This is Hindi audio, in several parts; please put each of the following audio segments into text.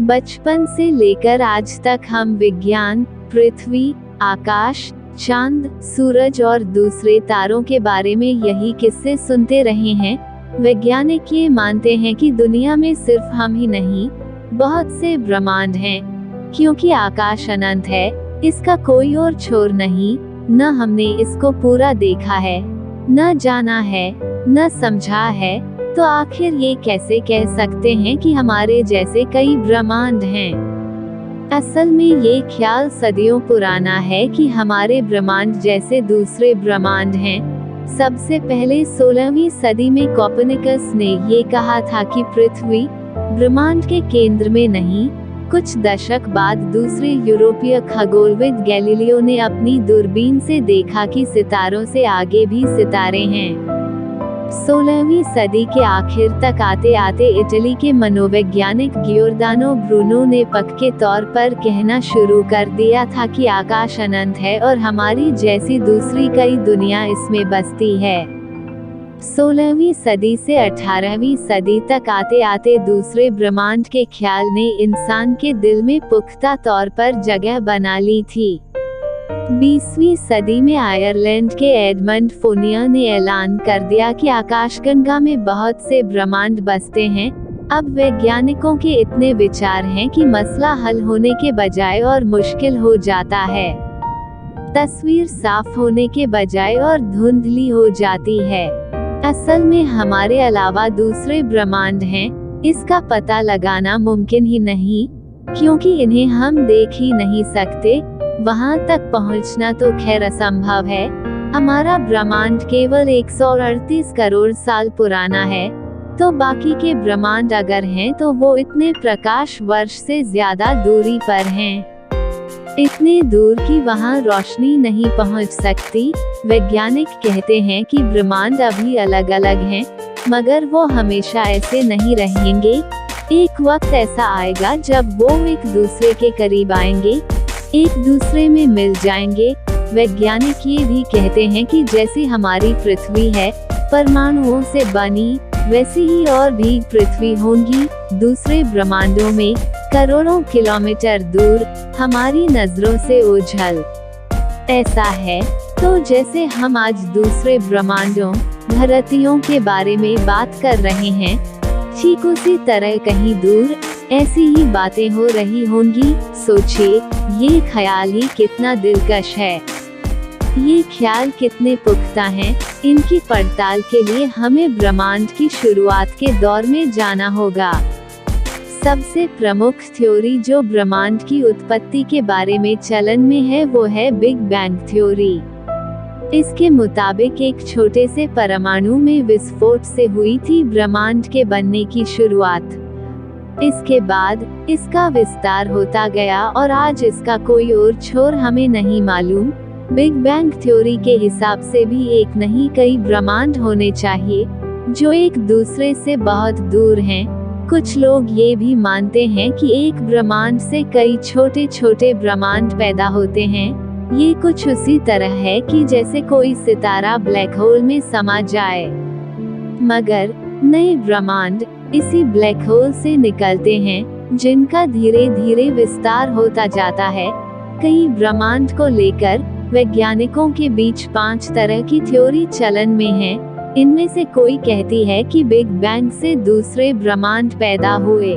बचपन से लेकर आज तक हम विज्ञान, पृथ्वी, आकाश, चांद, सूरज और दूसरे तारों के बारे में यही किस्से सुनते रहे हैं। वैज्ञानिक ये मानते हैं कि दुनिया में सिर्फ हम ही नहीं, बहुत से ब्रह्मांड हैं। क्योंकि आकाश अनंत है, इसका कोई और छोर नहीं, न हमने इसको पूरा देखा है, न जाना है, न समझा है, तो आखिर ये कैसे कह सकते हैं कि हमारे जैसे कई ब्रह्मांड हैं। असल में ये ख्याल सदियों पुराना है कि हमारे ब्रह्मांड जैसे दूसरे ब्रह्मांड हैं। सबसे पहले 16वीं सदी में कोपर्निकस ने ये कहा था कि पृथ्वी ब्रह्मांड के केंद्र में नहीं। कुछ दशक बाद दूसरे यूरोपीय खगोलविद गैलीलियो ने अपनी दूरबीन से देखा कि सितारों से आगे भी सितारे हैं। 16वीं सदी के आखिर तक आते आते इटली के मनोवैज्ञानिक गियोर्दानो ब्रूनो ने पक्के तौर पर कहना शुरू कर दिया था कि आकाश अनंत है और हमारी जैसी दूसरी कई दुनिया इसमें बसती है। 16वीं सदी से 18वीं सदी तक आते आते दूसरे ब्रह्मांड के ख्याल ने इंसान के दिल में पुख्ता तौर पर जगह बना ली थी। 20वीं सदी में आयरलैंड के एडमंड फोनियर ने ऐलान कर दिया कि आकाशगंगा में बहुत से ब्रह्मांड बसते हैं। अब वैज्ञानिकों के इतने विचार हैं कि मसला हल होने के बजाय और मुश्किल हो जाता है। तस्वीर साफ होने के बजाय और धुंधली हो जाती है। असल में हमारे अलावा दूसरे ब्रह्मांड हैं, इसका पता लगाना मुमकिन ही नहीं, क्योंकि इन्हें हम देख ही नहीं सकते। वहां तक पहुंचना तो खैर असंभव है। हमारा ब्रह्मांड केवल 138 करोड़ साल पुराना है, तो बाकी के ब्रह्मांड अगर हैं तो वो इतने प्रकाश वर्ष से ज्यादा दूरी पर हैं। इतने दूर कि वहां रोशनी नहीं पहुंच सकती। वैज्ञानिक कहते हैं कि ब्रह्मांड अभी अलग अलग हैं, मगर वो हमेशा ऐसे नहीं रहेंगे। एक वक्त ऐसा आएगा जब वो एक दूसरे के करीब आएंगे, एक दूसरे में मिल जाएंगे। वैज्ञानिक ये भी कहते हैं कि जैसी हमारी पृथ्वी है परमाणुओं से बनी, वैसी ही और भी पृथ्वी होंगी दूसरे ब्रह्मांडों में, करोड़ों किलोमीटर दूर, हमारी नजरों से ओझल। ऐसा है तो जैसे हम आज दूसरे ब्रह्मांडों, धरतियों के बारे में बात कर रहे हैं, ठीक उसी तरह कहीं दूर ऐसी ही बातें हो रही होंगी। सोचिए, ये ख्याल ही कितना दिलकश है। ये ख्याल कितने पुख्ता हैं। इनकी पड़ताल के लिए हमें ब्रह्मांड की शुरुआत के दौर में जाना होगा। सबसे प्रमुख थ्योरी जो ब्रह्मांड की उत्पत्ति के बारे में चलन में है वो है बिग बैंग थ्योरी। इसके मुताबिक एक छोटे से परमाणु में विस्फोट से हुई थी ब्रह्मांड के बनने की शुरुआत। इसके बाद इसका विस्तार होता गया और आज इसका कोई और छोर हमें नहीं मालूम। बिग बैंग थ्योरी के हिसाब से भी एक नहीं कई ब्रह्मांड होने चाहिए जो एक दूसरे से बहुत दूर हैं। कुछ लोग ये भी मानते हैं कि एक ब्रह्मांड से कई छोटे छोटे ब्रह्मांड पैदा होते हैं। ये कुछ उसी तरह है कि जैसे कोई सितारा ब्लैक होल में समा जाए, मगर नए ब्रह्मांड इसी ब्लैक होल से निकलते हैं, जिनका धीरे धीरे विस्तार होता जाता है। कई ब्रह्मांड को लेकर वैज्ञानिकों के बीच 5 तरह की थ्योरी चलन में है। इनमें से कोई कहती है कि बिग बैंग से दूसरे ब्रह्मांड पैदा हुए,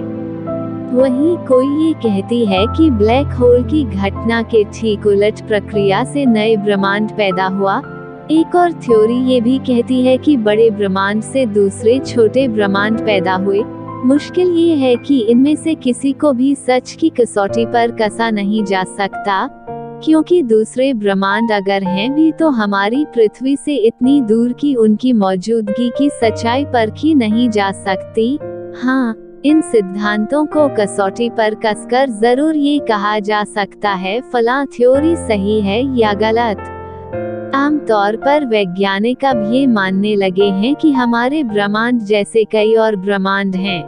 वहीं कोई ये कहती है कि ब्लैक होल की घटना के ठीक उलट प्रक्रिया से नए ब्रह्मांड पैदा हुआ। एक और थ्योरी ये भी कहती है कि बड़े ब्रह्मांड से दूसरे छोटे ब्रह्मांड पैदा हुए। मुश्किल ये है कि इनमें से किसी को भी सच की कसौटी पर कसा नहीं जा सकता, क्योंकि दूसरे ब्रह्मांड अगर हैं भी तो हमारी पृथ्वी से इतनी दूर कि उनकी मौजूदगी की सच्चाई परखी नहीं जा सकती। हाँ, इन सिद्धांतों को कसौटी पर कसकर जरूर ये कहा जा सकता है फलां थ्योरी सही है या गलत। आमतौर पर वैज्ञानिक अब ये मानने लगे हैं कि हमारे ब्रह्मांड जैसे कई और ब्रह्मांड हैं।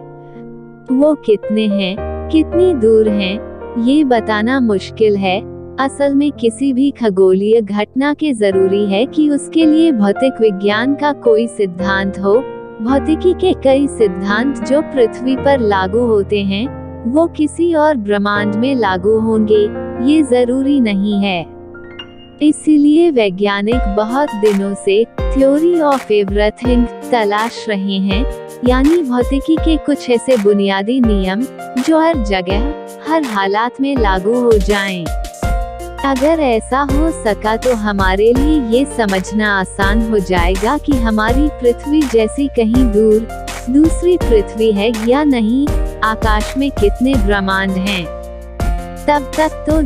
वो कितने हैं, कितनी दूर हैं, ये बताना मुश्किल है। असल में किसी भी खगोलीय घटना के जरूरी है कि उसके लिए भौतिक विज्ञान का कोई सिद्धांत हो। भौतिकी के कई सिद्धांत जो पृथ्वी पर लागू होते हैं वो किसी और ब्रह्मांड में लागू होंगे, ये जरूरी नहीं है। इसीलिए वैज्ञानिक बहुत दिनों से थ्योरी ऑफ एवरीथिंग तलाश रहे हैं, यानी भौतिकी के कुछ ऐसे बुनियादी नियम जो हर जगह, हर हालात में लागू हो जाएं। अगर ऐसा हो सका तो हमारे लिए ये समझना आसान हो जाएगा कि हमारी पृथ्वी जैसी कहीं दूर दूसरी पृथ्वी है या नहीं, आकाश में कितने ब्रह्मांड हैं। तब तक तो